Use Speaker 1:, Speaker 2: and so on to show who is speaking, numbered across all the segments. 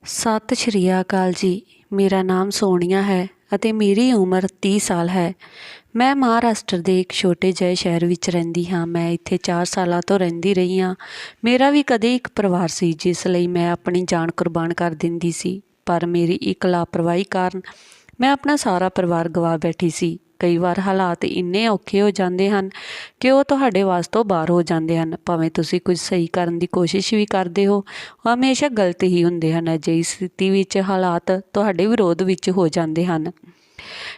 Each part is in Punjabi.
Speaker 1: ਸਤਿ ਸ਼੍ਰੀ ਅਕਾਲ ਜੀ। ਮੇਰਾ ਨਾਮ ਸੋਨੀਆ ਹੈ ਅਤੇ ਮੇਰੀ ਉਮਰ 30 ਸਾਲ ਹੈ। ਮੈਂ ਮਹਾਰਾਸ਼ਟਰ ਦੇ ਇੱਕ ਛੋਟੇ ਜਿਹੇ ਸ਼ਹਿਰ ਵਿੱਚ ਰਹਿੰਦੀ ਹਾਂ। ਮੈਂ ਇੱਥੇ 4 ਸਾਲਾਂ ਤੋਂ ਰਹਿੰਦੀ ਰਹੀ ਹਾਂ। ਮੇਰਾ ਵੀ ਕਦੇ ਇੱਕ ਪਰਿਵਾਰ ਸੀ ਜਿਸ ਲਈ ਮੈਂ ਆਪਣੀ ਜਾਨ ਕੁਰਬਾਨ ਕਰ ਦਿੰਦੀ ਸੀ, ਪਰ ਮੇਰੀ ਇੱਕ ਲਾਪਰਵਾਹੀ ਕਾਰਨ ਮੈਂ ਆਪਣਾ ਸਾਰਾ ਪਰਿਵਾਰ ਗਵਾ ਬੈਠੀ ਸੀ। ਕਈ ਵਾਰ ਹਾਲਾਤ ਇੰਨੇ ਔਖੇ ਹੋ ਜਾਂਦੇ ਹਨ ਕਿ ਉਹ ਤੁਹਾਡੇ ਵੱਸ ਤੋਂ ਬਾਹਰ ਹੋ ਜਾਂਦੇ ਹਨ। ਭਾਵੇਂ ਤੁਸੀਂ ਕੁਝ ਸਹੀ ਕਰਨ ਦੀ ਕੋਸ਼ਿਸ਼ ਵੀ ਕਰਦੇ ਹੋ, ਉਹ ਹਮੇਸ਼ਾ ਗਲਤ ਹੀ ਹੁੰਦੇ ਹਨ। ਅਜਿਹੀ ਸਥਿਤੀ ਵਿੱਚ ਹਾਲਾਤ ਤੁਹਾਡੇ ਵਿਰੋਧ ਵਿੱਚ ਹੋ ਜਾਂਦੇ ਹਨ।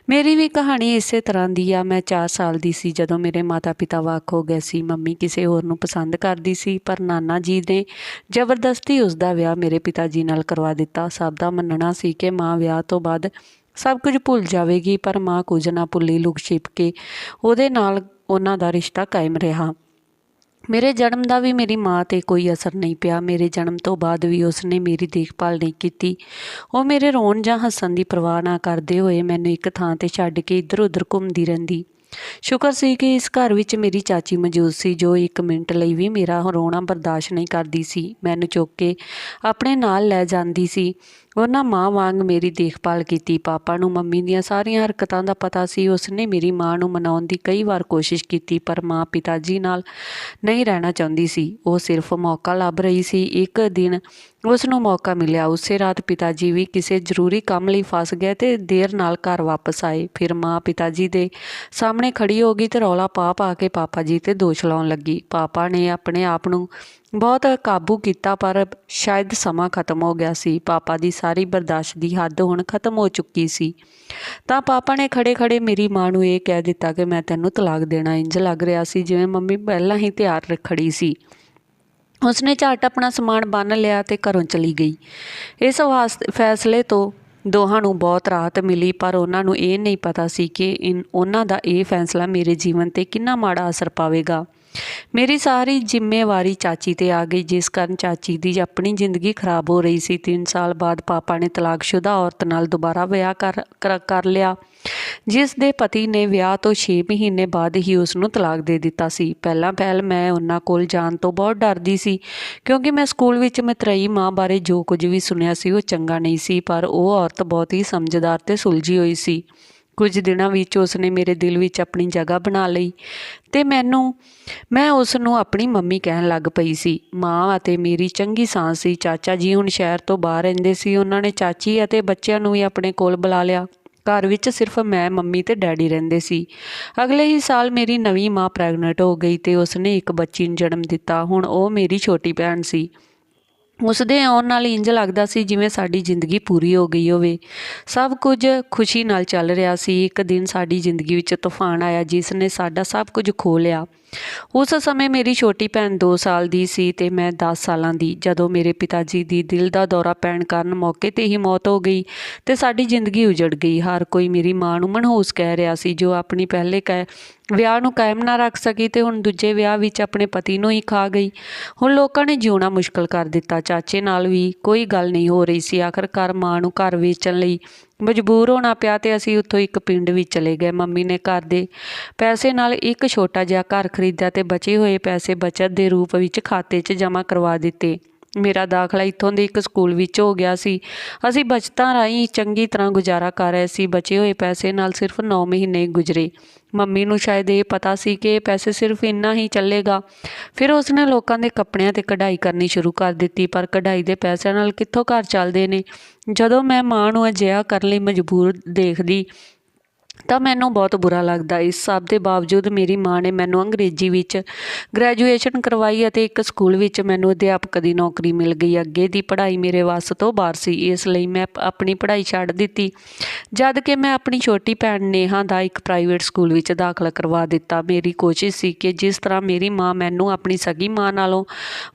Speaker 1: ਮੇਰੀ ਵੀ ਕਹਾਣੀ ਇਸੇ ਤਰ੍ਹਾਂ ਦੀ ਆ। ਮੈਂ 4 ਸਾਲ ਦੀ ਸੀ ਜਦੋਂ ਮੇਰੇ ਮਾਤਾ ਪਿਤਾ ਵੱਖ ਹੋ ਗਏ ਸੀ। ਮੰਮੀ ਕਿਸੇ ਹੋਰ ਨੂੰ ਪਸੰਦ ਕਰਦੀ ਸੀ, ਪਰ ਨਾਨਾ ਜੀ ਨੇ ਜ਼ਬਰਦਸਤੀ ਉਸ ਦਾ ਵਿਆਹ ਮੇਰੇ ਪਿਤਾ ਜੀ ਨਾਲ ਕਰਵਾ ਦਿੱਤਾ। ਸਭ ਦਾ ਮੰਨਣਾ ਸੀ ਕਿ ਮਾਂ ਵਿਆਹ ਤੋਂ ਬਾਅਦ ਸਭ ਕੁਝ ਭੁੱਲ ਜਾਵੇਗੀ, ਪਰ ਮਾਂ ਕੁਝ ਨਾ ਭੁੱਲੀ। ਲੁਕ ਛਿਪ ਕੇ ਉਹਦੇ ਨਾਲ ਉਹਨਾਂ ਦਾ ਰਿਸ਼ਤਾ ਕਾਇਮ ਰਿਹਾ। ਮੇਰੇ ਜਨਮ ਦਾ ਵੀ ਮੇਰੀ ਮਾਂ 'ਤੇ ਕੋਈ ਅਸਰ ਨਹੀਂ ਪਿਆ। ਮੇਰੇ ਜਨਮ ਤੋਂ ਬਾਅਦ ਵੀ ਉਸਨੇ ਮੇਰੀ ਦੇਖਭਾਲ ਨਹੀਂ ਕੀਤੀ। ਉਹ ਮੇਰੇ ਰੋਣ ਜਾਂ ਹੱਸਣ ਦੀ ਪਰਵਾਹ ਨਾ ਕਰਦੇ ਹੋਏ ਮੈਨੂੰ ਇੱਕ ਥਾਂ 'ਤੇ ਛੱਡ ਕੇ ਇੱਧਰ ਉੱਧਰ ਘੁੰਮਦੀ ਰਹਿੰਦੀ। ਸ਼ੁਕਰ ਸੀ ਕਿ ਇਸ ਘਰ ਵਿੱਚ ਮੇਰੀ ਚਾਚੀ ਮੌਜੂਦ ਸੀ, ਜੋ ਇੱਕ ਮਿੰਟ ਲਈ ਵੀ ਮੇਰਾ ਰੋਣਾ ਬਰਦਾਸ਼ਤ ਨਹੀਂ ਕਰਦੀ ਸੀ। ਮੈਨੂੰ ਚੁੱਕ ਕੇ ਆਪਣੇ ਨਾਲ ਲੈ ਜਾਂਦੀ ਸੀ। ਉਹਨਾਂ ਮਾਂ ਵਾਂਗ ਮੇਰੀ ਦੇਖਭਾਲ ਕੀਤੀ। ਪਾਪਾ ਨੂੰ ਮੰਮੀ ਦੀਆਂ ਸਾਰੀਆਂ ਹਰਕਤਾਂ ਦਾ ਪਤਾ ਸੀ। ਉਸਨੇ ਮੇਰੀ ਮਾਂ ਨੂੰ ਮਨਾਉਣ ਦੀ ਕਈ ਵਾਰ ਕੋਸ਼ਿਸ਼ ਕੀਤੀ, ਪਰ ਮਾਂ ਪਿਤਾ ਜੀ ਨਾਲ ਨਹੀਂ ਰਹਿਣਾ ਚਾਹੁੰਦੀ ਸੀ। ਉਹ ਸਿਰਫ ਮੌਕਾ ਲੱਭ ਰਹੀ ਸੀ। ਇੱਕ ਦਿਨ ਉਸ ਨੂੰ ਮੌਕਾ ਮਿਲਿਆ। ਉਸੇ ਰਾਤ ਪਿਤਾ ਜੀ ਵੀ ਕਿਸੇ ਜ਼ਰੂਰੀ ਕੰਮ ਲਈ ਫਸ ਗਏ ਤੇ ਦੇਰ ਨਾਲ ਘਰ ਵਾਪਸ ਆਏ। ਫਿਰ ਮਾਂ ਪਿਤਾ ਜੀ ਦੇ ਸਾਹਮਣੇ ਖੜੀ ਹੋ ਗਈ ਤੇ ਰੌਲਾ ਪਾ ਕੇ ਪਾਪਾ ਜੀ 'ਤੇ ਦੋਸ਼ ਲਾਉਣ ਲੱਗੀ। ਪਾਪਾ ਨੇ ਆਪਣੇ ਆਪ ਨੂੰ ਬਹੁਤ ਕਾਬੂ ਕੀਤਾ, ਪਰ ਸ਼ਾਇਦ ਸਮਾਂ ਖਤਮ ਹੋ ਗਿਆ ਸੀ। ਪਾਪਾ ਦੀ ਸਾਰੀ ਬਰਦਾਸ਼ਤ ਦੀ ਹੱਦ ਹੁਣ ਖਤਮ ਹੋ ਚੁੱਕੀ ਸੀ। ਤਾਂ ਪਾਪਾ ਨੇ ਖੜੇ ਮੇਰੀ ਮਾਂ ਨੂੰ ਇਹ ਕਹਿ ਦਿੱਤਾ ਕਿ ਮੈਂ ਤੈਨੂੰ ਤਲਾਕ ਦੇਣਾ। ਇੰਝ ਲੱਗ ਰਿਹਾ ਸੀ ਜਿਵੇਂ ਮੰਮੀ ਪਹਿਲਾਂ ਹੀ ਤਿਆਰ ਖੜੀ ਸੀ। ਉਸਨੇ ਝੱਟ ਆਪਣਾ ਸਮਾਨ ਬੰਨ੍ਹ ਲਿਆ ਤੇ ਘਰੋਂ ਚਲੀ ਗਈ। ਇਸ ਫੈਸਲੇ ਤੋਂ ਦੋਹਾਂ ਨੂੰ ਬਹੁਤ ਰਾਹਤ ਮਿਲੀ, ਪਰ ਉਹਨਾਂ ਨੂੰ ਇਹ ਨਹੀਂ ਪਤਾ ਸੀ ਕਿ ਉਹਨਾਂ ਦਾ ਇਹ ਫੈਸਲਾ ਮੇਰੇ ਜੀਵਨ 'ਤੇ ਕਿੰਨਾ ਮਾੜਾ ਅਸਰ ਪਾਵੇਗਾ। ਮੇਰੀ ਸਾਰੀ ਜ਼ਿੰਮੇਵਾਰੀ ਚਾਚੀ 'ਤੇ ਆ ਗਈ, ਜਿਸ ਕਾਰਨ ਚਾਚੀ ਦੀ ਆਪਣੀ ਜ਼ਿੰਦਗੀ ਖਰਾਬ ਹੋ ਰਹੀ ਸੀ। 3 ਸਾਲ ਬਾਅਦ ਪਾਪਾ ਨੇ ਤਲਾਕਸ਼ੁਦਾ ਔਰਤ ਨਾਲ ਦੁਬਾਰਾ ਵਿਆਹ ਕਰ ਲਿਆ, ਜਿਸ ਦੇ ਪਤੀ ਨੇ ਵਿਆਹ ਤੋਂ 6 ਮਹੀਨੇ ਬਾਅਦ ਹੀ ਉਸ ਨੂੰ ਤਲਾਕ ਦੇ ਦਿੱਤਾ ਸੀ। ਪਹਿਲਾਂ ਮੈਂ ਉਹਨਾਂ ਕੋਲ ਜਾਣ ਤੋਂ ਬਹੁਤ ਡਰਦੀ ਸੀ, ਕਿਉਂਕਿ ਮੈਂ ਸਕੂਲ ਵਿੱਚ ਮਤਰੇਈ ਮਾਂ ਬਾਰੇ ਜੋ ਕੁਝ ਵੀ ਸੁਣਿਆ ਸੀ ਉਹ ਚੰਗਾ ਨਹੀਂ ਸੀ। ਪਰ ਉਹ ਔਰਤ ਬਹੁਤ ਹੀ ਸਮਝਦਾਰ ਤੇ ਸੁਲਝੀ ਹੋਈ ਸੀ। ਕੁਝ ਦਿਨਾਂ ਵਿੱਚ ਉਸਨੇ ਮੇਰੇ ਦਿਲ ਵਿੱਚ ਆਪਣੀ ਜਗ੍ਹਾ ਬਣਾ ਲਈ ਤੇ ਮੈਂ ਉਸ ਨੂੰ ਆਪਣੀ ਮੰਮੀ ਕਹਿਣ ਲੱਗ ਪਈ ਸੀ। ਮਾਂ ਅਤੇ ਮੇਰੀ ਚੰਗੀ ਸਾਂਝ ਸੀ। ਚਾਚਾ ਜੀ ਹੁਣ ਸ਼ਹਿਰ ਤੋਂ ਬਾਹਰ ਰਹਿੰਦੇ ਸੀ। ਉਹਨਾਂ ਨੇ ਚਾਚੀ ਅਤੇ ਬੱਚਿਆਂ ਨੂੰ ਵੀ ਆਪਣੇ ਕੋਲ ਬੁਲਾ ਲਿਆ। ਘਰ ਵਿੱਚ ਸਿਰਫ ਮੈਂ, ਮੰਮੀ ਤੇ ਡੈਡੀ ਰਹਿੰਦੇ ਸੀ। ਅਗਲੇ ਹੀ ਸਾਲ ਮੇਰੀ ਨਵੀਂ ਮਾਂ ਪ੍ਰੈਗਨੈਂਟ ਹੋ ਗਈ ਤੇ ਉਸਨੇ ਇੱਕ ਬੱਚੀ ਨੂੰ ਜਨਮ ਦਿੱਤਾ। ਹੁਣ ਉਹ ਮੇਰੀ ਛੋਟੀ ਭੈਣ ਸੀ। ਉਸਦੇ ਆਉਣ ਨਾਲ ਇੰਝ ਲੱਗਦਾ ਸੀ ਜਿਵੇਂ ਸਾਡੀ ਜ਼ਿੰਦਗੀ ਪੂਰੀ ਹੋ ਗਈ ਹੋਵੇ। ਸਭ ਕੁਝ ਖੁਸ਼ੀ ਨਾਲ ਚੱਲ ਰਿਹਾ ਸੀ। ਇੱਕ ਦਿਨ ਸਾਡੀ ਜ਼ਿੰਦਗੀ ਵਿੱਚ ਤੂਫਾਨ ਆਇਆ, ਜਿਸ ਨੇ ਸਾਡਾ ਸਭ ਕੁਝ ਖੋਹ ਲਿਆ। ਉਸ ਸਮੇਂ ਮੇਰੀ ਛੋਟੀ ਭੈਣ 2 ਸਾਲ ਦੀ ਸੀ ਤੇ ਮੈਂ 10 ਸਾਲਾਂ ਦੀ। ਜਦੋਂ ਮੇਰੇ ਪਿਤਾ ਜੀ ਦੀ ਦਿਲ ਦਾ ਦੌਰਾ ਪੈਣ ਕਾਰਨ ਮੌਕੇ 'ਤੇ ਹੀ ਮੌਤ ਹੋ ਗਈ ਤੇ ਸਾਡੀ ਜ਼ਿੰਦਗੀ ਉਜੜ ਗਈ। ਹਰ ਕੋਈ ਮੇਰੀ ਮਾਂ ਨੂੰ ਮਨਹੂਸ ਕਹਿ ਰਿਹਾ ਸੀ, ਜੋ ਆਪਣੀ ਪਹਿਲੇ ਵਿਆਹ ਨੂੰ ਕਾਇਮ ਨਾ ਰੱਖ ਸਕੀ ਤੇ ਹੁਣ ਦੂਜੇ ਵਿਆਹ ਵਿੱਚ ਆਪਣੇ ਪਤੀ ਨੂੰ ਹੀ ਖਾ ਗਈ। ਹੁਣ ਲੋਕਾਂ ਨੇ ਜਿਉਣਾ ਮੁਸ਼ਕਲ ਕਰ ਦਿੱਤਾ। ਚਾਚੇ ਨਾਲ ਵੀ ਕੋਈ ਗੱਲ ਨਹੀਂ ਹੋ ਰਹੀ ਸੀ। ਆਖਰਕਾਰ ਮਾਂ ਨੂੰ ਘਰ ਵੇਚਣ ਲਈ ਮਜਬੂਰ ਹੋਣਾ ਪਿਆ ਤੇ ਅਸੀਂ ਉੱਥੋਂ ਇੱਕ ਪਿੰਡ ਵਿੱਚ ਚਲੇ ਗਏ। ਮੰਮੀ ਨੇ ਘਰ ਦੇ ਪੈਸੇ ਨਾਲ ਇੱਕ ਛੋਟਾ ਜਿਹਾ ਘਰ ਖਰੀਦਿਆ ਤੇ ਬਚੇ ਹੋਏ ਪੈਸੇ ਬਚਤ ਦੇ ਰੂਪ ਵਿੱਚ ਖਾਤੇ 'ਚ ਜਮ੍ਹਾਂ ਕਰਵਾ ਦਿੱਤੇ। ਮੇਰਾ ਦਾਖਲਾ ਇੱਥੋਂ ਦੇ ਇੱਕ ਸਕੂਲ ਵਿੱਚ ਹੋ ਗਿਆ ਸੀ। ਅਸੀਂ ਬਚਤਾਂ ਰਾਹੀਂ ਚੰਗੀ ਤਰ੍ਹਾਂ ਗੁਜ਼ਾਰਾ ਕਰ ਰਹੇ ਸੀ। ਬਚੇ ਹੋਏ ਪੈਸੇ ਨਾਲ ਸਿਰਫ 9 ਮਹੀਨੇ ਗੁਜ਼ਰੇ। ਮੰਮੀ ਨੂੰ ਸ਼ਾਇਦ ਇਹ ਪਤਾ ਸੀ ਕਿ ਇਹ ਪੈਸੇ ਸਿਰਫ ਇੰਨਾ ਹੀ ਚੱਲੇਗਾ। ਫਿਰ ਉਸਨੇ ਲੋਕਾਂ ਦੇ ਕੱਪੜਿਆਂ 'ਤੇ ਕਢਾਈ ਕਰਨੀ ਸ਼ੁਰੂ ਕਰ ਦਿੱਤੀ, ਪਰ ਕਢਾਈ ਦੇ ਪੈਸਿਆਂ ਨਾਲ ਕਿੱਥੋਂ ਘਰ ਚੱਲਦੇ ਨੇ। ਜਦੋਂ ਮੈਂ ਮਾਂ ਨੂੰ ਅਜਿਹਾ ਕਰਨ ਲਈ ਮਜਬੂਰ ਦੇਖਦੀ ਤਾਂ ਮੈਨੂੰ ਬਹੁਤ ਬੁਰਾ ਲੱਗਦਾ। ਇਸ ਸਭ ਦੇ ਬਾਵਜੂਦ ਮੇਰੀ ਮਾਂ ਨੇ ਮੈਨੂੰ ਅੰਗਰੇਜ਼ੀ ਵਿੱਚ ਗ੍ਰੈਜੂਏਸ਼ਨ ਕਰਵਾਈ ਅਤੇ ਇੱਕ ਸਕੂਲ ਵਿੱਚ ਮੈਨੂੰ ਅਧਿਆਪਕ ਦੀ ਨੌਕਰੀ ਮਿਲ ਗਈ। ਅੱਗੇ ਦੀ ਪੜ੍ਹਾਈ ਮੇਰੇ ਵੱਸ ਤੋਂ ਬਾਹਰ ਸੀ, ਇਸ ਲਈ ਮੈਂ ਆਪਣੀ ਪੜ੍ਹਾਈ ਛੱਡ ਦਿੱਤੀ, ਜਦ ਕਿ ਮੈਂ ਆਪਣੀ ਛੋਟੀ ਭੈਣ ਨੇਹਾ ਦਾ ਇੱਕ ਪ੍ਰਾਈਵੇਟ ਸਕੂਲ ਵਿੱਚ ਦਾਖਲਾ ਕਰਵਾ ਦਿੱਤਾ। ਮੇਰੀ ਕੋਸ਼ਿਸ਼ ਸੀ ਕਿ ਜਿਸ ਤਰ੍ਹਾਂ ਮੇਰੀ ਮਾਂ ਮੈਨੂੰ ਆਪਣੀ ਸਗੀ ਮਾਂ ਨਾਲੋਂ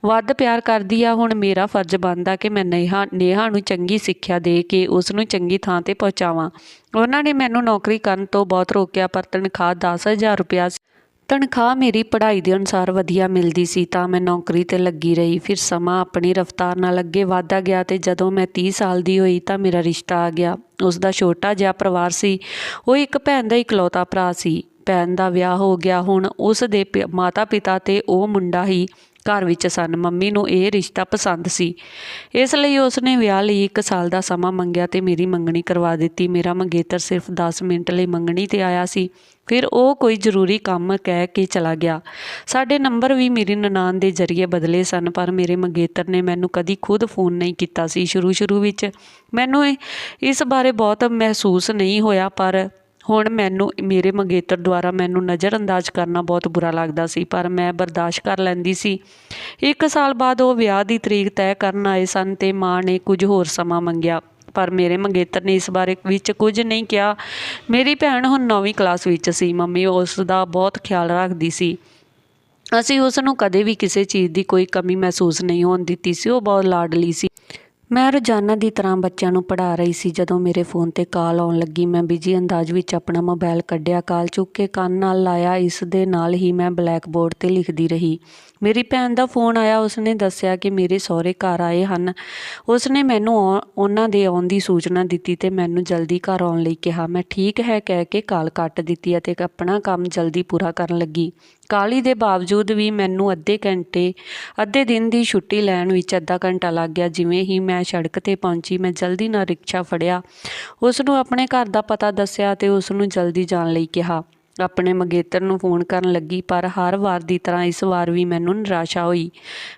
Speaker 1: ਵੱਧ ਪਿਆਰ ਕਰਦੀ ਆ, ਹੁਣ ਮੇਰਾ ਫਰਜ਼ ਬਣਦਾ ਕਿ ਮੈਂ ਨੇਹਾ ਨੂੰ ਚੰਗੀ ਸਿੱਖਿਆ ਦੇ ਕੇ ਉਸ ਨੂੰ ਚੰਗੀ ਥਾਂ 'ਤੇ ਪਹੁੰਚਾਵਾਂ। ਉਹਨਾਂ ਨੇ ਮੈਨੂੰ ਨੌਕਰੀ ਕਰਨ ਤੋਂ ਬਹੁਤ ਰੋਕਿਆ, ਪਰ ਤਨਖਾਹ 10,000 ਰੁਪਇਆ ਸੀ। ਤਨਖਾਹ ਮੇਰੀ ਪੜ੍ਹਾਈ ਦੇ ਅਨੁਸਾਰ ਵਧੀਆ ਮਿਲਦੀ ਸੀ ਤਾਂ ਮੈਂ ਨੌਕਰੀ 'ਤੇ ਲੱਗੀ ਰਹੀ। ਫਿਰ ਸਮਾਂ ਆਪਣੀ ਰਫ਼ਤਾਰ ਨਾਲ ਅੱਗੇ ਵੱਧਦਾ ਗਿਆ ਤੇ ਜਦੋਂ ਮੈਂ 30 ਸਾਲ ਦੀ ਹੋਈ ਤਾਂ ਮੇਰਾ ਰਿਸ਼ਤਾ ਆ ਗਿਆ। ਉਸ ਦਾ ਛੋਟਾ ਜਿਹਾ ਪਰਿਵਾਰ ਸੀ। ਉਹ ਇੱਕ ਭੈਣ ਦਾ ਇਕਲੌਤਾ ਭਰਾ ਸੀ। ਭੈਣ ਦਾ ਵਿਆਹ ਹੋ ਗਿਆ। ਹੁਣ ਉਸ ਦੇ ਮਾਤਾ ਪਿਤਾ ਤੇ ਉਹ ਮੁੰਡਾ ਹੀ घर विच सन। मम्मी नूं ये रिश्ता पसंद सी, इसलिए उसने विआह लई 1 साल का समा मंगिया ते मेरी मंगनी करवा दित्ती। मेरा मंगेतर सिर्फ 10 मिनट लई मंगनी ते आया सी, फिर वो कोई जरूरी काम कह के चला गया। साडे नंबर भी मेरी ननान दे जरिए बदले सन, पर मेरे मंगेतर ने मैनू कदी खुद फोन नहीं किया सी। शुरू विच मैनू इस बारे बहुत महसूस नहीं होया, पर हुण मैनू मेरे मंगेतर द्वारा मैनू नज़रअंदाज करना बहुत बुरा लगता सी, पर मैं बर्दाश्त कर लैंदी सी। 1 साल बाद वो विआह की तरीक तय करन आए सन ते माँ ने कुछ होर समा मंगिया, पर मेरे मंगेतर ने इस बारे विच कुछ नहीं कहा। मेरी भैन हुण 9वीं क्लास विच सी। मम्मी उसका बहुत ख्याल रखदी सी। असीं उसनूं कदे भी किसी चीज़ की कोई कमी महसूस नहीं होण दित्ती सी। वो बहुत लाडली सी। मैं रोज़ाना की तरह बच्चों नूं पढ़ा रही सी जदों मेरे फोन ते कॉल आउण लगी। मैं बिजी अंदाज विच अपना मोबाइल कढ़िया, कॉल चुक के कंन नाल लाया। इस दे नाल ही मैं ब्लैक बोर्ड ते लिखदी रही। मेरी भैन दा फोन आया। उसने दस्सिया कि मेरे सहुरे घर आए हन। उसने मैनू उन्हां दे आउण दी सूचना दित्ती ते मैनू जल्दी घर आउण लई कहा। मैं ठीक है कह के कॉल कट दित्ती अते अपना काम जल्दी पूरा करन लगी। काहली दे बावजूद भी मैनू अद्धे दिन की छुट्टी लैण विच अद्धा घंटा लग गया। जिवें ही मैं सड़क ते पहुंची, मैं जल्दी नाल रिक्शा फड़िया, उसनूं अपने घर दा पता दस्सिया ते उसनूं जल्दी जाण लई कहा। अपने मंगेतर नूं फोन करन लगी, पर हर वार की तरह इस वार भी मैनू निराशा हुई।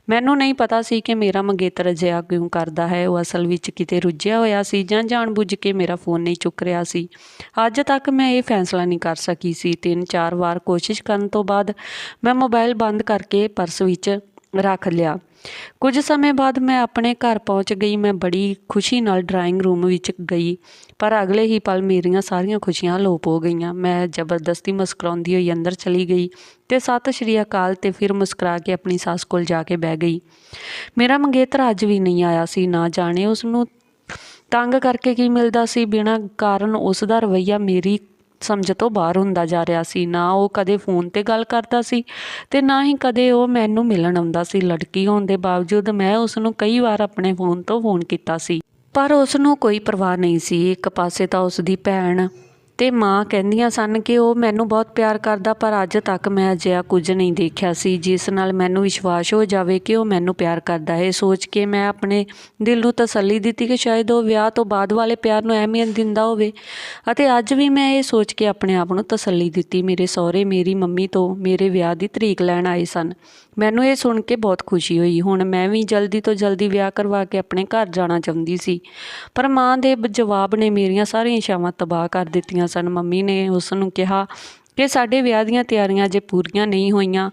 Speaker 1: मैनू नहीं पता सी कि मेरा मंगेतर अजिहा क्यों करदा है। वो असल विच किते रुझिया होया सी जां जाण-बुੱਝ के मेरा फोन नहीं चुक रहा सी। अज तक मैं ये फैसला नहीं कर सकी सी। 3-4 वार कोशिश करन तो बाद मैं मोबाइल बंद करके पर्स विच रख लिया। कुछ समय बाद मैं अपने घर पहुंच गई। मैं बड़ी खुशी नाल ड्राइंग रूम विच गई, पर अगले ही पल मेरियां सारियां खुशियां लोप हो गईयां। मैं जबरदस्ती मुस्कुराउंदी होई अंदर चली गई ते सत श्री अकाल ते फिर मुस्कुरा के अपनी सस कोल जाके बह गई। मेरा मंगेतर अज भी नहीं आया सी। ना जाने उसनूं तंग करके की मिलदा सी। बिना कारण उसका रवैया मेरी समझ तो बाहर हुंदा जा रहा सी। ना वो कदे फोन ते गल करदा सी ते ना ही कदे वो मैनू मिलण आउंदा सी। लड़की होण दे बावजूद मैं उसनूं कई वार अपने फोन तो फोन कीता सी, पर उसनूं कोई परवाह नहीं सी। एक पासे तां उसदी भैण ते माँ कहंदियां सन कि वो मैनू बहुत प्यार करदा, पर अज तक मैं अजिहा कुछ नहीं देखिया सी जिस नाल मैनू विश्वास हो जावे कि वो मैनू प्यार करदा है। सोच के मैं अपने दिल नूं तसल्ली दित्ती कि शायद वो विआह तो बाद वाले प्यार नूं अहमियत दिंदा होवे। अते अज भी मैं ये सोच के अपने आप नूं तसल्ली दित्ती। मेरे सहुरे मेरी मम्मी तो मेरे विआह दी तरीक लैण आए सन। मैनू ये सुन के बहुत खुशी हुई। हुण मैं भी जल्दी तो जल्दी विआह करवा के अपने घर जाना चाहुंदी सी, पर माँ दे जवाब ने मेरियां सारियां इच्छावां तबाह कर दित्तियां सन। मम्मी ने उसनूं कहा कि साडे विआह दीयां तैयारियां अजे पूरीआं नहीं होईआं,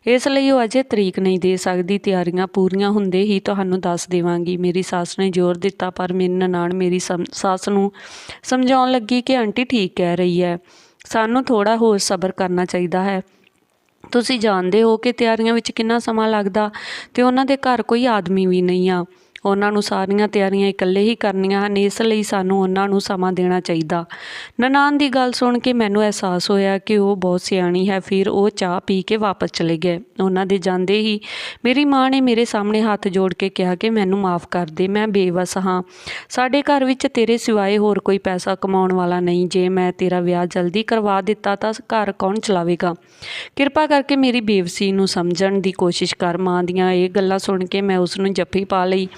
Speaker 1: इसलिए वो अजे तरीक नहीं दे सकदी। तैयारियां पूरीआं हुंदे ही तुहानूं दस देवांगी। मेरी सस ने जोर दित्ता, पर मेरी ननाण मेरी सस नूं समझाउण लगी कि आंटी ठीक कह रही है, सानूं थोड़ा होर सबर करना चाहीदा है। तुसीं जाणदे हो कि तैयारियां विच किन्ना समा लगदा ते उन्हां दे घर कोई आदमी भी नहीं आ। उन्हां नूं सारियां तैयारियां इकल्ले ही करनियां हन, इसलिए सानूं उन्हां नूं समा देना चाहीदा। ननान दी गल सुण के मैनूं एहसास होया कि वो बहुत सियाणी है। फिर वो चाह पी के वापस चले गए। उन्हां दे जांदे ही मेरी माँ ने मेरे सामने हत्थ जोड़ के कहा कि मैनूं माफ़ कर दे, मैं बेवस हाँ। साडे घर विच तेरे सिवाए होर कोई पैसा कमाउण वाला नहीं। जे मैं तेरा विआह जल्दी करवा दित्ता तां घर कौन चलावेगा? किरपा करके मेरी बेवसी नूं समझण दी कोशिश कर। माँ दीयां ये गल्लां सुण के मैं उसनूं जफ्फी पा लई।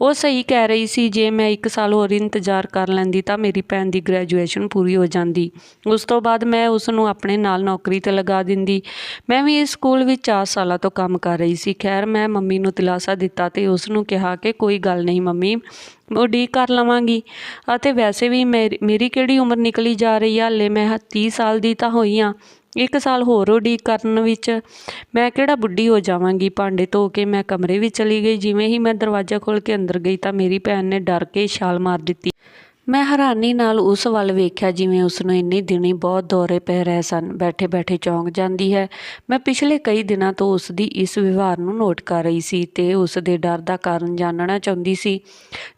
Speaker 1: वो सही कह रही सी। जे मैं 1 साल होर इंतजार कर लैंदी तां मेरी भैन दी ग्रैजुएशन पूरी हो जांदी। उस तो बाद मैं उसनूं अपने नाल नौकरी ते लगा दिंदी। मैं भी इस स्कूल विच 4 सालां तो काम कर रही सी। खैर मैं मम्मी नूं दिलासा दित्ता ते उसनूं कहा कि कोई गल नहीं मम्मी, उਡੀਕ कर लवांगी। अते वैसे भी मेरी किहड़ी उम्र निकली जा रही है, हाले मैं 30 साल दी तां होई हाँ। 1 साल होर उਡੀਕ करन विच मैं किहड़ा बुढ़ी हो जावांगी। भांडे धो के मैं कमरे विच चली गई। जिवें ही मैं दरवाजा खोल के अंदर गई तां मेरी भैन ने डर के छाल मार दित्ती। मैं हैरानी नाल उस वल वेख्या जिवें उसनूं इन्ने दिनीं बहुत दौरे पै रहे सन। बैठे बैठे चौंक जांदी है। मैं पिछले कई दिनां तो उसदी इस व्यवहार नूं नोट कर रही सी ते उस दे डर दा कारण जानना चाहुंदी सी।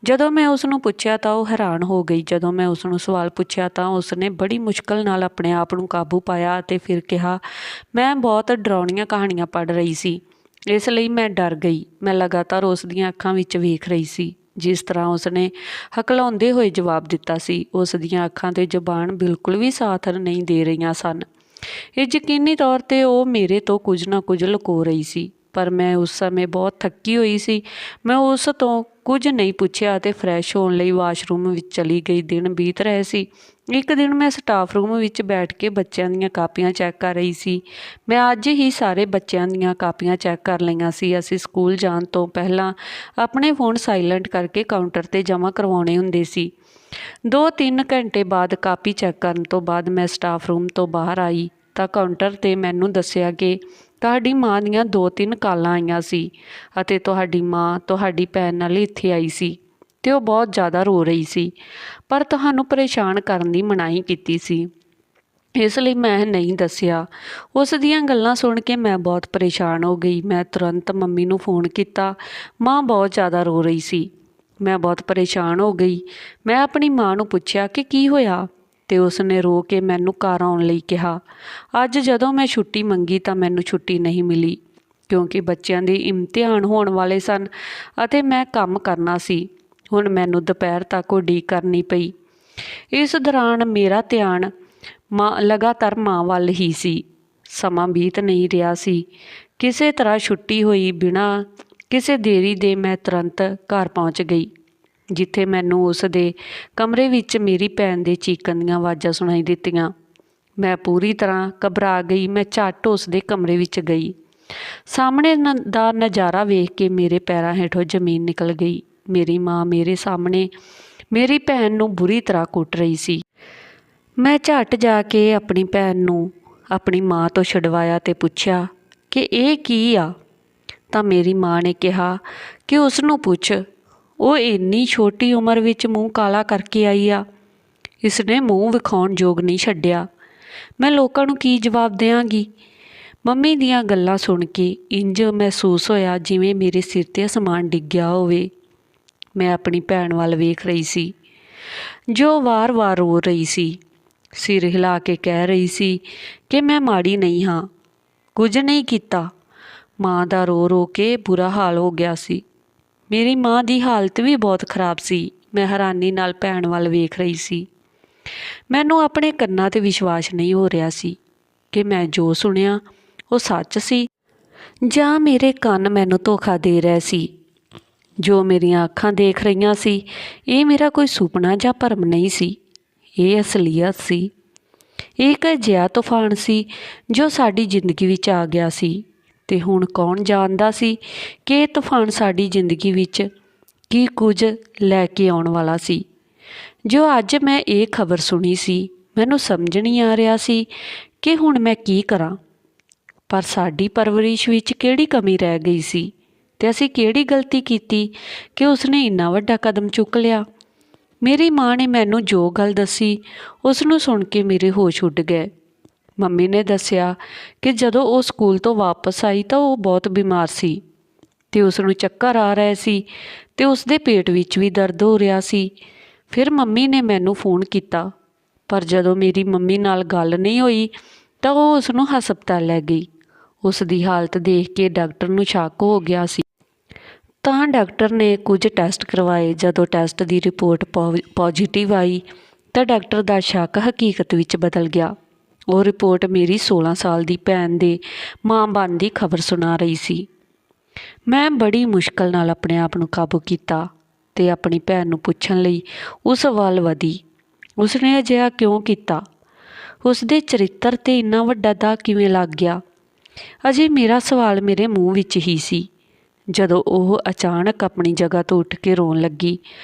Speaker 1: जदों मैं उसनूं पुछया तां वो हैरान हो गई। जदों मैं उसनूं सवाल पुछया तां उसने बड़ी मुश्किल नाल अपने आप नूं काबू पाया ते फिर कहा, मैं बहुत डरावणीਆਂ कहानियां पढ़ रही सी, इसलिए मैं डर गई। मैं लगातार उसदियां अखां विच वेख रही सी। जिस तरह उसने हकलाउंदे होए जवाब दिता सी, उस दियां अखां ते जबान बिल्कुल भी साथ नहीं दे रहीआं सन। ये यकीनी तौर ते वो मेरे तो कुछ ना कुछ लुको रही सी। ਪਰ ਮੈਂ ਉਸ ਸਮੇਂ ਬਹੁਤ ਥੱਕੀ ਹੋਈ ਸੀ। ਮੈਂ ਉਸ ਤੋਂ ਕੁਝ ਨਹੀਂ ਪੁੱਛਿਆ ਅਤੇ ਫਰੈਸ਼ ਹੋਣ ਲਈ ਵਾਸ਼ਰੂਮ ਵਿੱਚ ਚਲੀ ਗਈ। ਦਿਨ ਬੀਤ ਰਹੇ ਸੀ। ਇੱਕ ਦਿਨ ਮੈਂ ਸਟਾਫ ਰੂਮ ਵਿੱਚ ਬੈਠ ਕੇ ਬੱਚਿਆਂ ਦੀਆਂ ਕਾਪੀਆਂ ਚੈੱਕ ਕਰ ਰਹੀ ਸੀ। ਮੈਂ ਅੱਜ ਹੀ ਸਾਰੇ ਬੱਚਿਆਂ ਦੀਆਂ ਕਾਪੀਆਂ ਚੈੱਕ ਕਰ ਲਈਆਂ ਸੀ। ਅਸੀਂ ਸਕੂਲ ਜਾਣ ਤੋਂ ਪਹਿਲਾਂ ਆਪਣੇ ਫੋਨ ਸਾਈਲੈਂਟ ਕਰਕੇ ਕਾਊਂਟਰ 'ਤੇ ਜਮ੍ਹਾਂ ਕਰਵਾਉਣੇ ਹੁੰਦੇ ਸੀ। 2-3 ਘੰਟੇ ਬਾਅਦ ਕਾਪੀ ਚੈੱਕ ਕਰਨ ਤੋਂ ਬਾਅਦ ਮੈਂ ਸਟਾਫ ਰੂਮ ਤੋਂ ਬਾਹਰ ਆਈ ਤਾਂ ਕਾਊਂਟਰ 'ਤੇ ਮੈਨੂੰ ਦੱਸਿਆ ਕਿ ਤੁਹਾਡੀ ਮਾਂ ਦੀਆਂ 2-3 ਕਾਲਾਂ ਆਈਆਂ ਸੀ ਅਤੇ ਤੁਹਾਡੀ ਮਾਂ ਤੁਹਾਡੀ ਭੈਣ ਨਾਲ ਇੱਥੇ ਆਈ ਸੀ ਅਤੇ ਉਹ ਬਹੁਤ ਜ਼ਿਆਦਾ ਰੋ ਰਹੀ ਸੀ, ਪਰ ਤੁਹਾਨੂੰ ਪਰੇਸ਼ਾਨ ਕਰਨ ਦੀ ਮਨਾਹੀ ਕੀਤੀ ਸੀ, ਇਸ ਲਈ ਮੈਂ ਨਹੀਂ ਦੱਸਿਆ। ਉਸ ਦੀਆਂ ਗੱਲਾਂ ਸੁਣ ਕੇ ਮੈਂ ਬਹੁਤ ਪਰੇਸ਼ਾਨ ਹੋ ਗਈ। ਮੈਂ ਤੁਰੰਤ ਮੰਮੀ ਨੂੰ ਫ਼ੋਨ ਕੀਤਾ। ਮਾਂ ਬਹੁਤ ਜ਼ਿਆਦਾ ਰੋ ਰਹੀ ਸੀ। ਮੈਂ ਬਹੁਤ ਪਰੇਸ਼ਾਨ ਹੋ ਗਈ। ਮੈਂ ਆਪਣੀ ਮਾਂ ਨੂੰ ਪੁੱਛਿਆ ਕਿ ਕੀ ਹੋਇਆ, ਅਤੇ ਉਸ ਨੇ ਰੋ ਕੇ ਮੈਨੂੰ ਘਰ ਆਉਣ ਲਈ ਕਿਹਾ। ਅੱਜ ਜਦੋਂ ਮੈਂ ਛੁੱਟੀ ਮੰਗੀ ਤਾਂ ਮੈਨੂੰ ਛੁੱਟੀ ਨਹੀਂ ਮਿਲੀ ਕਿਉਂਕਿ ਬੱਚਿਆਂ ਦੇ ਇਮਤਿਹਾਨ ਹੋਣ ਵਾਲੇ ਸਨ ਅਤੇ ਮੈਂ ਕੰਮ ਕਰਨਾ ਸੀ। ਹੁਣ ਮੈਨੂੰ ਦੁਪਹਿਰ ਤੱਕ ਉਡੀਕ ਕਰਨੀ ਪਈ। ਇਸ ਦੌਰਾਨ ਮੇਰਾ ਧਿਆਨ ਲਗਾਤਾਰ ਮਾਂ ਵੱਲ ਹੀ ਸੀ। ਸਮਾਂ ਬੀਤ ਨਹੀਂ ਰਿਹਾ ਸੀ। ਕਿਸੇ ਤਰ੍ਹਾਂ ਛੁੱਟੀ ਹੋਈ ਬਿਨਾਂ ਕਿਸੇ ਦੇਰੀ ਦੇ ਮੈਂ ਤੁਰੰਤ ਘਰ ਪਹੁੰਚ ਗਈ, ਜਿੱਥੇ ਮੈਨੂੰ ਉਸ ਦੇ ਕਮਰੇ ਵਿੱਚ ਮੇਰੀ ਭੈਣ ਦੇ ਚੀਕਣ ਦੀਆਂ ਆਵਾਜ਼ਾਂ ਸੁਣਾਈ ਦਿੱਤੀਆਂ। ਮੈਂ ਪੂਰੀ ਤਰ੍ਹਾਂ ਘਬਰਾ ਗਈ। ਮੈਂ ਝੱਟ ਉਸ ਦੇ ਕਮਰੇ ਵਿੱਚ ਗਈ। ਸਾਹਮਣੇ ਦਾ ਨਜ਼ਾਰਾ ਵੇਖ ਕੇ ਮੇਰੇ ਪੈਰਾਂ ਹੇਠੋਂ ਜ਼ਮੀਨ ਨਿਕਲ ਗਈ। ਮੇਰੀ ਮਾਂ ਮੇਰੇ ਸਾਹਮਣੇ ਮੇਰੀ ਭੈਣ ਨੂੰ ਬੁਰੀ ਤਰ੍ਹਾਂ ਕੁੱਟ ਰਹੀ ਸੀ। ਮੈਂ ਝੱਟ ਜਾ ਕੇ ਆਪਣੀ ਭੈਣ ਨੂੰ ਆਪਣੀ ਮਾਂ ਤੋਂ ਛਡਵਾਇਆ ਅਤੇ ਪੁੱਛਿਆ ਕਿ ਇਹ ਕੀ ਆ, ਤਾਂ ਮੇਰੀ ਮਾਂ ਨੇ ਕਿਹਾ ਕਿ ਉਸ ਨੂੰ ਪੁੱਛ, ਉਹ ਇੰਨੀ ਛੋਟੀ ਉਮਰ ਵਿੱਚ ਮੂੰਹ ਕਾਲਾ ਕਰਕੇ ਆਈ ਆ। ਇਸਨੇ ਮੂੰਹ ਵਿਖਾਉਣ ਯੋਗ ਨਹੀਂ ਛੱਡਿਆ। ਮੈਂ ਲੋਕਾਂ ਨੂੰ ਕੀ ਜਵਾਬ ਦਿਆਂਗੀ। ਮੰਮੀ ਦੀਆਂ ਗੱਲਾਂ ਸੁਣ ਕੇ ਇੰਝ ਮਹਿਸੂਸ ਹੋਇਆ ਜਿਵੇਂ ਮੇਰੇ ਸਿਰ 'ਤੇ ਅਸਮਾਨ ਡਿੱਗਿਆ ਹੋਵੇ। ਮੈਂ ਆਪਣੀ ਭੈਣ ਵੱਲ ਵੇਖ ਰਹੀ ਸੀ, ਜੋ ਵਾਰ-ਵਾਰ ਰੋ ਰਹੀ ਸੀ, ਸਿਰ ਹਿਲਾ ਕੇ ਕਹਿ ਰਹੀ ਸੀ ਕਿ ਮੈਂ ਮਾੜੀ ਨਹੀਂ ਹਾਂ, ਕੁਝ ਨਹੀਂ ਕੀਤਾ। ਮਾਂ ਦਾ ਰੋ ਕੇ ਬੁਰਾ ਹਾਲ ਹੋ ਗਿਆ ਸੀ। ਮੇਰੀ ਮਾਂ ਦੀ ਹਾਲਤ ਵੀ ਬਹੁਤ ਖਰਾਬ ਸੀ। ਮੈਂ ਹੈਰਾਨੀ ਨਾਲ ਭੈਣ ਵੱਲ ਵੇਖ ਰਹੀ ਸੀ। ਮੈਨੂੰ ਆਪਣੇ ਕੰਨਾਂ 'ਤੇ ਵਿਸ਼ਵਾਸ ਨਹੀਂ ਹੋ ਰਿਹਾ ਸੀ ਕਿ ਮੈਂ ਜੋ ਸੁਣਿਆ ਉਹ ਸੱਚ ਸੀ ਜਾਂ ਮੇਰੇ ਕੰਨ ਮੈਨੂੰ ਧੋਖਾ ਦੇ ਰਹੇ ਸੀ। ਜੋ ਮੇਰੀਆਂ ਅੱਖਾਂ ਦੇਖ ਰਹੀਆਂ ਸੀ, ਇਹ ਮੇਰਾ ਕੋਈ ਸੁਪਨਾ ਜਾਂ ਭਰਮ ਨਹੀਂ ਸੀ, ਇਹ ਅਸਲੀਅਤ ਸੀ। ਇਹ ਇੱਕ ਅਜਿਹਾ ਤੂਫਾਨ ਸੀ ਜੋ ਸਾਡੀ ਜ਼ਿੰਦਗੀ ਵਿੱਚ ਆ ਗਿਆ ਸੀ, ਅਤੇ ਹੁਣ ਕੌਣ ਜਾਣਦਾ ਸੀ ਕਿ ਇਹ ਤੂਫਾਨ ਸਾਡੀ ਜ਼ਿੰਦਗੀ ਵਿੱਚ ਕੀ ਕੁਝ ਲੈ ਕੇ ਆਉਣ ਵਾਲਾ ਸੀ। ਜੋ ਅੱਜ ਮੈਂ ਇਹ ਖਬਰ ਸੁਣੀ ਸੀ, ਮੈਨੂੰ ਸਮਝ ਨਹੀਂ ਆ ਰਿਹਾ ਸੀ ਕਿ ਹੁਣ ਮੈਂ ਕੀ ਕਰਾਂ। ਪਰ ਸਾਡੀ ਪਰਵਰਿਸ਼ ਵਿੱਚ ਕਿਹੜੀ ਕਮੀ ਰਹਿ ਗਈ ਸੀ ਅਤੇ ਅਸੀਂ ਕਿਹੜੀ ਗਲਤੀ ਕੀਤੀ ਕਿ ਉਸਨੇ ਇੰਨਾ ਵੱਡਾ ਕਦਮ ਚੁੱਕ ਲਿਆ। ਮੇਰੀ ਮਾਂ ਨੇ ਮੈਨੂੰ ਜੋ ਗੱਲ ਦੱਸੀ ਉਸ ਨੂੰ ਸੁਣ ਕੇ ਮੇਰੇ ਹੋਸ਼ ਉੱਡ ਗਏ। ਮੰਮੀ ਨੇ ਦੱਸਿਆ ਕਿ ਜਦੋਂ ਉਹ ਸਕੂਲ ਤੋਂ ਵਾਪਸ ਆਈ ਤਾਂ ਉਹ ਬਹੁਤ ਬਿਮਾਰ ਸੀ ਅਤੇ ਉਸ ਨੂੰ ਚੱਕਰ ਆ ਰਹੇ ਸੀ ਅਤੇ ਉਸ ਦੇ ਪੇਟ ਵਿੱਚ ਵੀ ਦਰਦ ਹੋ ਰਿਹਾ ਸੀ। ਫਿਰ ਮੰਮੀ ਨੇ ਮੈਨੂੰ ਫ਼ੋਨ ਕੀਤਾ, ਪਰ ਜਦੋਂ ਮੇਰੀ ਮੰਮੀ ਨਾਲ ਗੱਲ ਨਹੀਂ ਹੋਈ ਤਾਂ ਉਹ ਉਸ ਨੂੰ ਹਸਪਤਾਲ ਲੈ ਗਈ। ਉਸ ਦੀ ਹਾਲਤ ਦੇਖ ਕੇ ਡਾਕਟਰ ਨੂੰ ਸ਼ੱਕ ਹੋ ਗਿਆ ਸੀ, ਤਾਂ ਡਾਕਟਰ ਨੇ ਕੁਝ ਟੈਸਟ ਕਰਵਾਏ। ਜਦੋਂ ਟੈਸਟ ਦੀ ਰਿਪੋਰਟ ਪੋਜ਼ੀਟਿਵ ਆਈ ਤਾਂ ਡਾਕਟਰ ਦਾ ਸ਼ੱਕ ਹਕੀਕਤ ਵਿੱਚ ਬਦਲ ਗਿਆ। ਉਹ ਰਿਪੋਰਟ ਮੇਰੀ 16 ਸਾਲ ਦੀ ਭੈਣ ਦੇ ਮਾਂ ਬਣਨ ਦੀ ਖਬਰ ਸੁਣਾ ਰਹੀ ਸੀ। ਮੈਂ ਬੜੀ ਮੁਸ਼ਕਲ ਨਾਲ ਆਪਣੇ ਆਪ ਨੂੰ ਕਾਬੂ ਕੀਤਾ ਅਤੇ ਆਪਣੀ ਭੈਣ ਨੂੰ ਪੁੱਛਣ ਲਈ ਉਸ ਵੱਲ ਵਧੀ। ਉਸਨੇ ਅਜਿਹਾ ਕਿਉਂ ਕੀਤਾ? ਉਸ ਦੇ ਚਰਿੱਤਰ 'ਤੇ ਇੰਨਾ ਵੱਡਾ ਦਾਗ ਕਿਵੇਂ ਲੱਗ ਗਿਆ? ਅਜੇ ਮੇਰਾ ਸਵਾਲ ਮੇਰੇ ਮੂੰਹ ਵਿੱਚ ਹੀ ਸੀ ਜਦੋਂ ਉਹ ਅਚਾਨਕ ਆਪਣੀ ਜਗ੍ਹਾ ਤੋਂ ਉੱਠ ਕੇ ਰੋਣ ਲੱਗੀ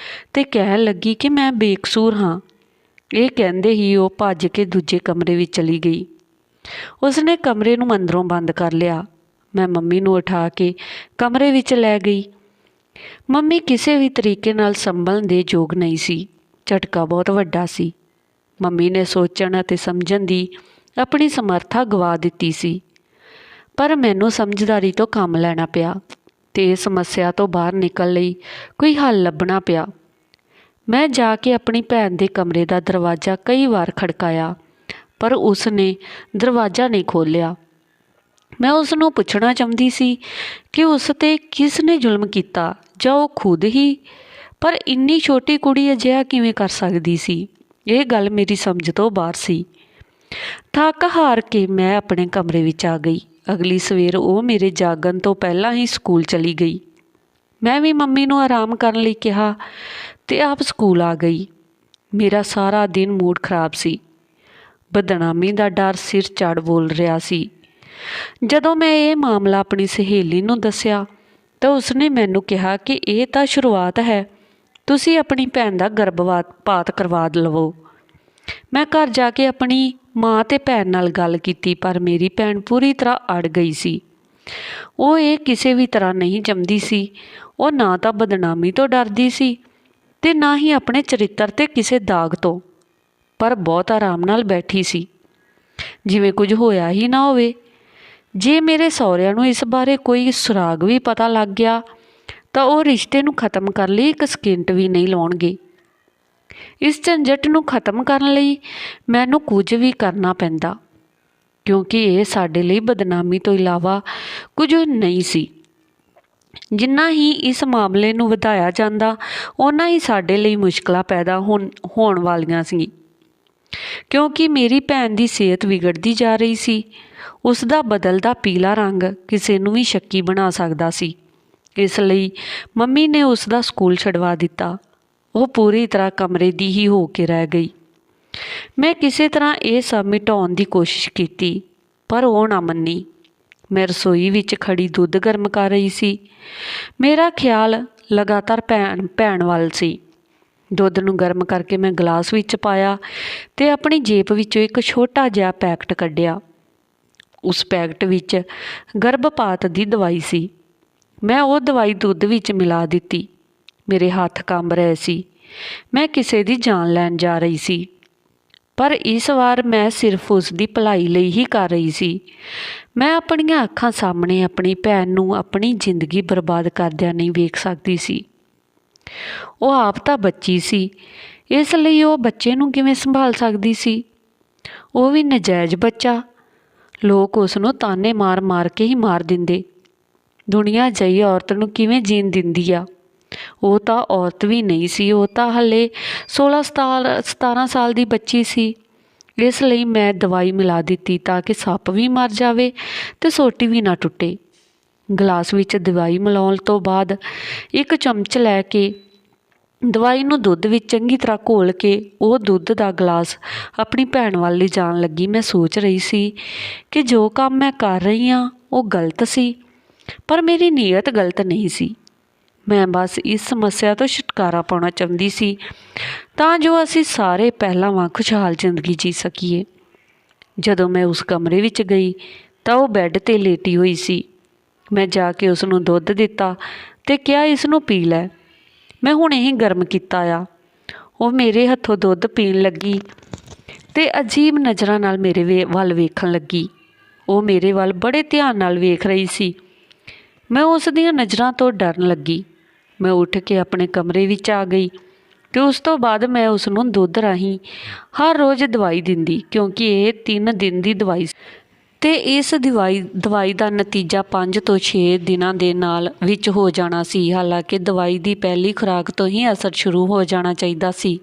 Speaker 1: ਅਤੇ ਕਹਿਣ ਲੱਗੀ ਕਿ ਮੈਂ ਬੇਕਸੂਰ ਹਾਂ। ਇਹ ਕਹਿੰਦੇ ਹੀ ਉਹ ਭੱਜ ਕੇ ਦੂਜੇ ਕਮਰੇ ਵਿੱਚ ਚਲੀ ਗਈ। ਉਸਨੇ ਕਮਰੇ ਨੂੰ ਅੰਦਰੋਂ ਬੰਦ ਕਰ ਲਿਆ। ਮੈਂ ਮੰਮੀ ਨੂੰ ਉਠਾ ਕੇ ਕਮਰੇ ਵਿੱਚ ਲੈ ਗਈ। ਮੰਮੀ ਕਿਸੇ ਵੀ ਤਰੀਕੇ ਨਾਲ ਸੰਭਲਣ ਦੇ ਯੋਗ ਨਹੀਂ ਸੀ। ਝਟਕਾ ਬਹੁਤ ਵੱਡਾ ਸੀ। ਮੰਮੀ ਨੇ ਸੋਚਣ ਅਤੇ ਸਮਝਣ ਦੀ ਆਪਣੀ ਸਮਰੱਥਾ ਗਵਾ ਦਿੱਤੀ ਸੀ, ਪਰ ਮੈਨੂੰ ਸਮਝਦਾਰੀ ਤੋਂ ਕੰਮ ਲੈਣਾ ਪਿਆ ਅਤੇ ਇਸ ਸਮੱਸਿਆ ਤੋਂ ਬਾਹਰ ਨਿਕਲਣ ਲਈ ਕੋਈ ਹੱਲ ਲੱਭਣਾ ਪਿਆ। ਮੈਂ ਜਾ ਕੇ ਆਪਣੀ ਭੈਣ ਦੇ ਕਮਰੇ ਦਾ ਦਰਵਾਜ਼ਾ ਕਈ ਵਾਰ ਖੜਕਾਇਆ, ਪਰ ਉਸ ਨੇ ਦਰਵਾਜ਼ਾ ਨਹੀਂ ਖੋਲ੍ਹਿਆ। ਮੈਂ ਉਸ ਨੂੰ ਪੁੱਛਣਾ ਚਾਹੁੰਦੀ ਸੀ ਕਿ ਉਸ 'ਤੇ ਕਿਸ ਨੇ ਜ਼ੁਲਮ ਕੀਤਾ ਜਾਂ ਉਹ ਖੁਦ ਹੀ, ਪਰ ਇੰਨੀ ਛੋਟੀ ਕੁੜੀ ਅਜਿਹਾ ਕਿਵੇਂ ਕਰ ਸਕਦੀ ਸੀ? ਇਹ ਗੱਲ ਮੇਰੀ ਸਮਝ ਤੋਂ ਬਾਹਰ ਸੀ। ਥੱਕ ਹਾਰ ਕੇ ਮੈਂ ਆਪਣੇ ਕਮਰੇ ਵਿੱਚ ਆ ਗਈ ਅਗਲੀ ਸਵੇਰ ਉਹ ਮੇਰੇ ਜਾਗਣ ਤੋਂ ਪਹਿਲਾਂ ਹੀ ਸਕੂਲ ਚਲੀ ਗਈ। ਮੈਂ ਵੀ ਮੰਮੀ ਨੂੰ ਆਰਾਮ ਕਰਨ ਲਈ ਕਿਹਾ ਤੇ ਆਪ ਸਕੂਲ ਆ ਗਈ। ਮੇਰਾ ਸਾਰਾ ਦਿਨ ਮੂਡ ਖਰਾਬ ਸੀ। ਬਦਨਾਮੀ ਦਾ ਡਰ ਸਿਰ ਚੜ੍ਹ ਬੋਲ ਰਿਹਾ ਸੀ। ਜਦੋਂ ਮੈਂ ਇਹ ਮਾਮਲਾ ਆਪਣੀ ਸਹੇਲੀ ਨੂੰ ਦੱਸਿਆ ਤਾਂ ਉਸਨੇ ਮੈਨੂੰ ਕਿਹਾ ਕਿ ਇਹ ਤਾਂ ਸ਼ੁਰੂਆਤ ਹੈ, ਤੁਸੀਂ ਆਪਣੀ ਭੈਣ ਦਾ ਗਰਭਪਾਤ ਕਰਵਾ ਲਵੋ। ਮੈਂ ਘਰ ਜਾ ਕੇ ਆਪਣੀ ਮਾਂ ਤੇ ਭੈਣ ਨਾਲ ਗੱਲ ਕੀਤੀ, ਪਰ ਮੇਰੀ ਭੈਣ ਪੂਰੀ ਤਰ੍ਹਾਂ ਅੜ ਗਈ ਸੀ। ਉਹ ਇਹ ਕਿਸੇ ਵੀ ਤਰ੍ਹਾਂ ਨਹੀਂ ਜੰਮਦੀ ਸੀ। ਉਹ ਨਾ ਤਾਂ ਬਦਨਾਮੀ ਤੋਂ ਡਰਦੀ ਸੀ ਤੇ ਨਾ ਹੀ ਆਪਣੇ ਚਰਿੱਤਰ ਤੇ ਕਿਸੇ ਦਾਗ ਤੋਂ, ਪਰ ਬਹੁਤ ਆਰਾਮ ਨਾਲ ਬੈਠੀ ਸੀ, ਜਿਵੇਂ ਕੁਝ ਹੋਇਆ ਹੀ ਨਾ ਹੋਵੇ। ਜੇ ਮੇਰੇ ਸਹੁਰਿਆਂ ਨੂੰ ਇਸ ਬਾਰੇ ਕੋਈ ਸੁਰਾਗ ਵੀ ਪਤਾ ਲੱਗ ਗਿਆ ਤਾਂ ਉਹ ਰਿਸ਼ਤੇ ਨੂੰ ਖ਼ਤਮ ਕਰਨ ਲਈ ਇੱਕ ਸਕਿੰਟ ਵੀ ਨਹੀਂ ਲਾਉਣਗੇ। ਇਸ ਝੰਜਟ ਨੂੰ ਖ਼ਤਮ ਕਰਨ ਲਈ ਮੈਨੂੰ ਕੁਝ ਵੀ ਕਰਨਾ ਪੈਂਦਾ, ਕਿਉਂਕਿ ਇਹ ਸਾਡੇ ਲਈ ਬਦਨਾਮੀ ਤੋਂ ਇਲਾਵਾ ਕੁਝ ਨਹੀਂ ਸੀ। ਜਿੰਨਾ ਹੀ ਇਸ ਮਾਮਲੇ ਨੂੰ ਵਧਾਇਆ ਜਾਂਦਾ, ਓਨਾ ਹੀ ਸਾਡੇ ਲਈ ਮੁਸ਼ਕਲਾਂ ਪੈਦਾ ਹੋਣ ਵਾਲੀਆਂ ਸੀ, ਕਿਉਂਕਿ ਮੇਰੀ ਭੈਣ ਦੀ ਸਿਹਤ ਵਿਗੜਦੀ ਜਾ ਰਹੀ ਸੀ। ਉਸ ਦਾ ਬਦਲਦਾ ਪੀਲਾ ਰੰਗ ਕਿਸੇ ਨੂੰ ਵੀ ਸ਼ੱਕੀ ਬਣਾ ਸਕਦਾ ਸੀ। ਇਸ ਲਈ ਮੰਮੀ ਨੇ ਉਸ ਦਾ ਸਕੂਲ ਛਡਵਾ ਦਿੱਤਾ। ਉਹ ਪੂਰੀ ਤਰ੍ਹਾਂ ਕਮਰੇ ਦੀ ਹੀ ਹੋ ਕੇ ਰਹਿ ਗਈ। ਮੈਂ ਕਿਸੇ ਤਰ੍ਹਾਂ ਇਹ ਸਭ ਮਿਟਾਉਣ ਦੀ ਕੋਸ਼ਿਸ਼ ਕੀਤੀ, ਪਰ ਉਹ ਨਾ ਮੰਨੀ। ਮੈਂ ਰਸੋਈ ਵਿੱਚ ਖੜੀ ਦੁੱਧ ਗਰਮ ਕਰ ਰਹੀ ਸੀ। ਮੇਰਾ ਖਿਆਲ ਲਗਾਤਾਰ ਭੈਣ ਵੱਲ ਸੀ। ਦੁੱਧ ਨੂੰ ਗਰਮ ਕਰਕੇ ਮੈਂ ਗਲਾਸ ਵਿੱਚ ਪਾਇਆ ਤੇ ਆਪਣੀ ਜੇਬ ਵਿੱਚੋਂ ਇੱਕ ਛੋਟਾ ਜਿਹਾ ਪੈਕਟ ਕੱਢਿਆ। ਉਸ ਪੈਕਟ ਵਿੱਚ ਗਰਭਪਾਤ ਦੀ ਦਵਾਈ ਸੀ। ਮੈਂ ਉਹ ਦਵਾਈ ਦੁੱਧ ਵਿੱਚ ਮਿਲਾ ਦਿੱਤੀ। ਮੇਰੇ ਹੱਥ ਕੰਬ ਰਹੇ ਸੀ। ਮੈਂ ਕਿਸੇ ਦੀ ਜਾਨ ਲੈਣ ਜਾ ਰਹੀ ਸੀ, ਪਰ ਇਸ ਵਾਰ ਮੈਂ ਸਿਰਫ ਉਸ ਦੀ ਭਲਾਈ ਲਈ ਹੀ ਕਰ ਰਹੀ ਸੀ। ਮੈਂ ਆਪਣੀਆਂ ਅੱਖਾਂ ਸਾਹਮਣੇ ਆਪਣੀ ਭੈਣ ਨੂੰ ਆਪਣੀ ਜ਼ਿੰਦਗੀ ਬਰਬਾਦ ਕਰਦਿਆਂ ਨਹੀਂ ਵੇਖ ਸਕਦੀ ਸੀ। ਉਹ ਆਪ ਤਾਂ ਬੱਚੀ ਸੀ, ਇਸ ਲਈ ਉਹ ਬੱਚੇ ਨੂੰ ਕਿਵੇਂ ਸੰਭਾਲ ਸਕਦੀ ਸੀ? ਉਹ ਵੀ ਨਜਾਇਜ਼ ਬੱਚਾ। ਲੋਕ ਉਸ ਨੂੰ ਤਾਨੇ ਮਾਰ ਮਾਰ ਕੇ ਹੀ ਮਾਰ ਦਿੰਦੇ। ਦੁਨੀਆ ਅਜਿਹੀ ਔਰਤ ਨੂੰ ਕਿਵੇਂ ਜੀਣ ਦਿੰਦੀ ਆ? ਉਹ ਤਾਂ ਔਰਤ ਵੀ ਨਹੀਂ ਸੀ, ਉਹ ਤਾਂ ਹਲੇ 16-17 ਸਾਲ ਦੀ ਬੱਚੀ ਸੀ। ਇਸ ਲਈ ਮੈਂ ਦਵਾਈ ਮਿਲਾ ਦਿੱਤੀ ਤਾਂ ਕਿ ਸੱਪ ਵੀ ਮਰ ਜਾਵੇ ਤੇ ਸੋਟੀ ਵੀ ਨਾ ਟੁੱਟੇ। ਗਲਾਸ ਵਿੱਚ ਦਵਾਈ ਮਿਲਾਉਣ ਤੋਂ ਬਾਅਦ ਇੱਕ ਚਮਚ ਲੈ ਕੇ ਦਵਾਈ ਨੂੰ ਦੁੱਧ ਵਿੱਚ ਚੰਗੀ ਤਰ੍ਹਾਂ ਘੋਲ ਕੇ ਉਹ ਦੁੱਧ ਦਾ ਗਲਾਸ ਆਪਣੀ ਭੈਣ ਵੱਲ ਲਿਜਾਣ ਲੱਗੀ। ਮੈਂ ਸੋਚ ਰਹੀ ਸੀ ਕਿ ਜੋ ਕੰਮ ਮੈਂ ਕਰ ਰਹੀ ਹਾਂ ਉਹ ਗਲਤ ਸੀ, ਪਰ ਮੇਰੀ ਨੀਅਤ ਗਲਤ ਨਹੀਂ ਸੀ। ਮੈਂ ਬਸ ਇਸ ਸਮੱਸਿਆ ਤੋਂ ਛੁਟਕਾਰਾ ਪਾਉਣਾ ਚਾਹੁੰਦੀ ਸੀ ਤਾਂ ਜੋ ਅਸੀਂ ਸਾਰੇ ਪਹਿਲਾਂ ਵਾਂਗ ਖੁਸ਼ਹਾਲ ਜ਼ਿੰਦਗੀ ਜੀ ਸਕੀਏ। ਜਦੋਂ ਮੈਂ ਉਸ ਕਮਰੇ ਵਿੱਚ ਗਈ ਤਾਂ ਉਹ ਬੈੱਡ 'ਤੇ ਲੇਟੀ ਹੋਈ ਸੀ। ਮੈਂ ਜਾ ਕੇ ਉਸ ਨੂੰ ਦੁੱਧ ਦਿੱਤਾ ਤੇ ਕਿਹਾ, ਇਸ ਨੂੰ ਪੀ ਲੈ, ਮੈਂ ਹੁਣੇ ਹੀ ਗਰਮ ਕੀਤਾ ਆ। ਉਹ ਮੇਰੇ ਹੱਥੋਂ ਦੁੱਧ ਪੀਣ ਲੱਗੀ ਤੇ ਅਜੀਬ ਨਜ਼ਰਾਂ ਨਾਲ ਮੇਰੇ ਵੱਲ ਵੇਖਣ ਲੱਗੀ। ਉਹ ਮੇਰੇ ਵੱਲ ਬੜੇ ਧਿਆਨ ਨਾਲ ਵੇਖ ਰਹੀ ਸੀ। ਮੈਂ ਉਸ ਦੀਆਂ ਨਜ਼ਰਾਂ ਤੋਂ ਡਰਨ ਲੱਗੀ। ਮੈਂ ਉੱਠ ਕੇ ਆਪਣੇ ਕਮਰੇ ਵਿੱਚ ਆ ਗਈ ਤੇ ਉਸ ਤੋਂ ਬਾਅਦ ਮੈਂ ਉਸ ਨੂੰ ਦੁੱਧ ਰਾਹੀਂ ਹਰ ਰੋਜ਼ ਦਵਾਈ ਦਿੰਦੀ, ਕਿਉਂਕਿ ਇਹ 3 ਦਿਨ ਦੀ ਦਵਾਈ ਸੀ ਤੇ ਇਸ ਦਵਾਈ ਦਾ ਨਤੀਜਾ 5 ਤੋਂ 6 ਦਿਨਾਂ ਦੇ ਨਾਲ ਵਿੱਚ ਹੋ ਜਾਣਾ ਸੀ। ਹਾਲਾਂਕਿ ਦਵਾਈ ਦੀ ਪਹਿਲੀ ਖੁਰਾਕ ਤੋਂ ਹੀ ਅਸਰ ਸ਼ੁਰੂ ਹੋ ਜਾਣਾ ਚਾਹੀਦਾ ਸੀ,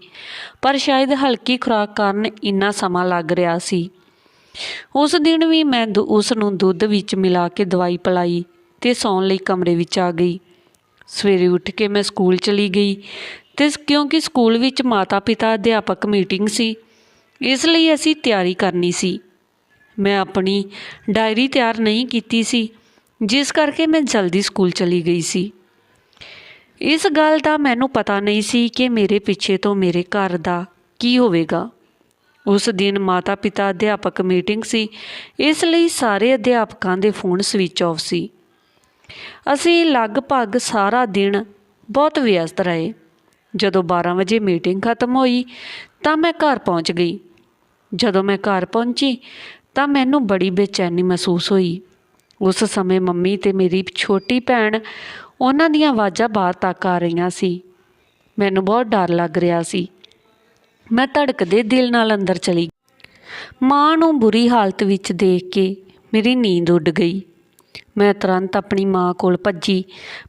Speaker 1: ਪਰ ਸ਼ਾਇਦ ਹਲਕੀ ਖੁਰਾਕ ਕਾਰਨ ਇੰਨਾ ਸਮਾਂ ਲੱਗ ਰਿਹਾ ਸੀ। ਉਸ ਦਿਨ ਵੀ ਮੈਂ ਉਸ ਨੂੰ ਦੁੱਧ ਵਿੱਚ ਮਿਲਾ ਕੇ ਦਵਾਈ ਪਿਲਾਈ ਤੇ ਸੌਣ ਲਈ ਕਮਰੇ ਵਿੱਚ ਆ ਗਈ। ਸਵੇਰੇ ਉੱਠ ਕੇ ਮੈਂ ਸਕੂਲ ਚਲੀ ਗਈ ਤੇ ਕਿਉਂਕਿ ਸਕੂਲ ਵਿੱਚ ਮਾਤਾ ਪਿਤਾ ਅਧਿਆਪਕ ਮੀਟਿੰਗ ਸੀ, ਇਸ ਲਈ ਅਸੀਂ ਤਿਆਰੀ ਕਰਨੀ ਸੀ। ਮੈਂ ਆਪਣੀ ਡਾਇਰੀ ਤਿਆਰ ਨਹੀਂ ਕੀਤੀ ਸੀ, ਜਿਸ ਕਰਕੇ ਮੈਂ ਜਲਦੀ ਸਕੂਲ ਚਲੀ ਗਈ ਸੀ। ਇਸ ਗੱਲ ਦਾ ਮੈਨੂੰ ਪਤਾ ਨਹੀਂ ਸੀ ਕਿ ਮੇਰੇ ਪਿੱਛੇ ਤੋਂ ਮੇਰੇ ਘਰ ਦਾ ਕੀ ਹੋਵੇਗਾ। ਉਸ ਦਿਨ ਮਾਤਾ ਪਿਤਾ ਅਧਿਆਪਕ ਮੀਟਿੰਗ ਸੀ, ਇਸ ਲਈ ਸਾਰੇ ਅਧਿਆਪਕਾਂ ਦੇ ਫੋਨ ਸਵਿਚ ਆਫ ਸੀ। ਅਸੀਂ ਲਗਭਗ ਸਾਰਾ ਦਿਨ ਬਹੁਤ ਵਿਅਸਤ ਰਹੇ। ਜਦੋਂ 12 ਵਜੇ ਮੀਟਿੰਗ ਖਤਮ ਹੋਈ ਤਾਂ ਮੈਂ ਘਰ ਪਹੁੰਚ ਗਈ। ਜਦੋਂ ਮੈਂ ਘਰ ਪਹੁੰਚੀ ਤਾਂ ਮੈਨੂੰ ਬੜੀ ਬੇਚੈਨੀ ਮਹਿਸੂਸ ਹੋਈ। ਉਸ ਸਮੇਂ ਮੰਮੀ ਤੇ ਮੇਰੀ ਛੋਟੀ ਭੈਣ, ਉਹਨਾਂ ਦੀਆਂ ਆਵਾਜ਼ਾਂ ਬਾਹਰ ਤੱਕ ਆ ਰਹੀਆਂ ਸੀ। ਮੈਨੂੰ ਬਹੁਤ ਡਰ ਲੱਗ ਰਿਹਾ ਸੀ। ਮੈਂ ਧੜਕਦੇ ਦਿਲ ਨਾਲ ਅੰਦਰ ਚਲੀ ਗਈ। ਮਾਂ ਨੂੰ ਬੁਰੀ ਹਾਲਤ ਵਿੱਚ ਦੇਖ ਕੇ ਮੇਰੀ ਨੀਂਦ ਉੱਡ ਗਈ। ਮੈਂ ਤੁਰੰਤ ਆਪਣੀ ਮਾਂ ਕੋਲ ਭੱਜੀ।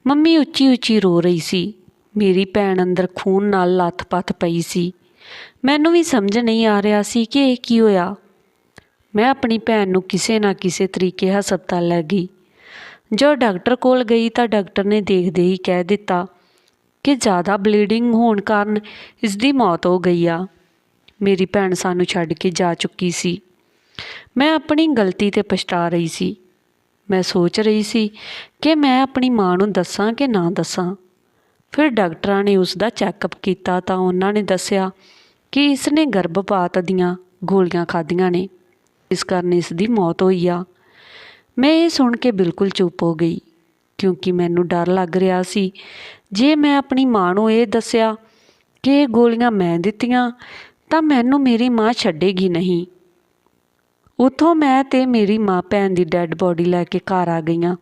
Speaker 1: ਮੰਮੀ ਉੱਚੀ ਉੱਚੀ ਰੋ ਰਹੀ ਸੀ। ਮੇਰੀ ਭੈਣ ਅੰਦਰ ਖੂਨ ਨਾਲ ਲੱਥ-ਪੱਥ ਪਈ ਸੀ। ਮੈਨੂੰ ਵੀ ਸਮਝ ਨਹੀਂ ਆ ਰਿਹਾ ਸੀ ਕਿ ਇਹ ਕੀ ਹੋਇਆ। मैं अपनी भैन नूं किसे ना किसे तरीके हस्पताल लै गई। जो डॉक्टर कोल गई तो डॉक्टर ने देखते ही कह दिता कि ज़्यादा ब्लीडिंग होने कारण इसकी मौत हो गई आ। मेरी भैन सानू छड्ड के जा चुकी सी। मैं अपनी गलती ते पछता रही सी। मैं सोच रही सी कि मैं अपनी माँ नूं दसां कि ना दसां। फिर डॉक्टरां ने उसका चैकअप किया तो उन्होंने दस्सिया कि इसने गर्भपात दियां गोलियां खाधियां ने, इस कारण इसकी मौत हुई आ। मैं ये सुन के बिल्कुल चुप हो गई क्योंकि मैनू डर लग रहा सी जे मैं अपनी माँ नूं ये दस्सिया कि ये गोलियां मैं दित्तियां तां मैनू मेरी माँ छड्डेगी नहीं। उत्थों मैं ते मेरी माँ भैन की डैड बॉडी लैके घर आ गईयां।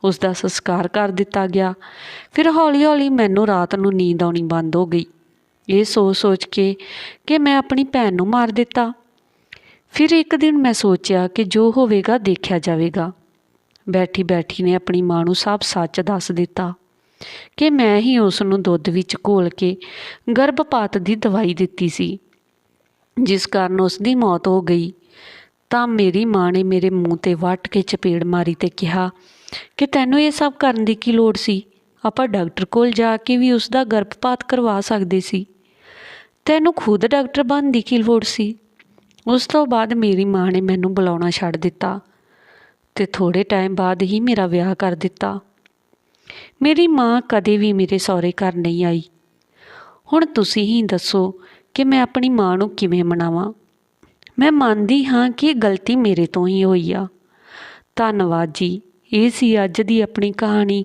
Speaker 1: उसका संस्कार कर दिता गया। फिर हौली हौली मैनू रात नूं नींद आउणी बंद हो गई, ये सोच सोच के कि मैं अपनी भैन नूं मार दिता। फिर एक दिन मैं सोचा कि जो होवेगा देखा जाएगा। बैठी बैठी ने अपनी माँ नूं सब सच दस दिता कि मैं ही उसनूं दुध विच घोल के गर्भपात की दवाई दित्ती सी, जिस कारण उसकी मौत हो गई। तो मेरी माँ ने मेरे मूँह ते वट के चपेड़ मारी ते कहा कि तैनूं ये सब करन दी की लोड़ सी, आपां डॉक्टर कोल जाके भी उसका गर्भपात करवा सकदे सी, तैनूं खुद डॉक्टर बनन दी की लोड़ सी। उस तो बाद मेरी माँ ने मैनूं बुलाउणा छड्ड दिता ते थोड़े टाइम बाद ही मेरा विआह कर दिता। मेरी माँ कदे भी मेरे सहुरे घर नहीं आई। हुण तुसीं ही दसो कि मैं अपनी माँ नूं किवें मनावां। मैं ਮੰਨਦੀ हाँ कि गलती मेरे तो ही हुई आ। धन्नवाद जी। ये सी अज दी अपनी कहानी।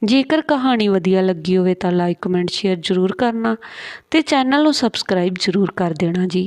Speaker 1: जेकर कहानी वधिया लगी होवे तां लाइक कमेंट शेयर जरूर करना ते चैनल नूं सबसक्राइब जरूर कर देना जी।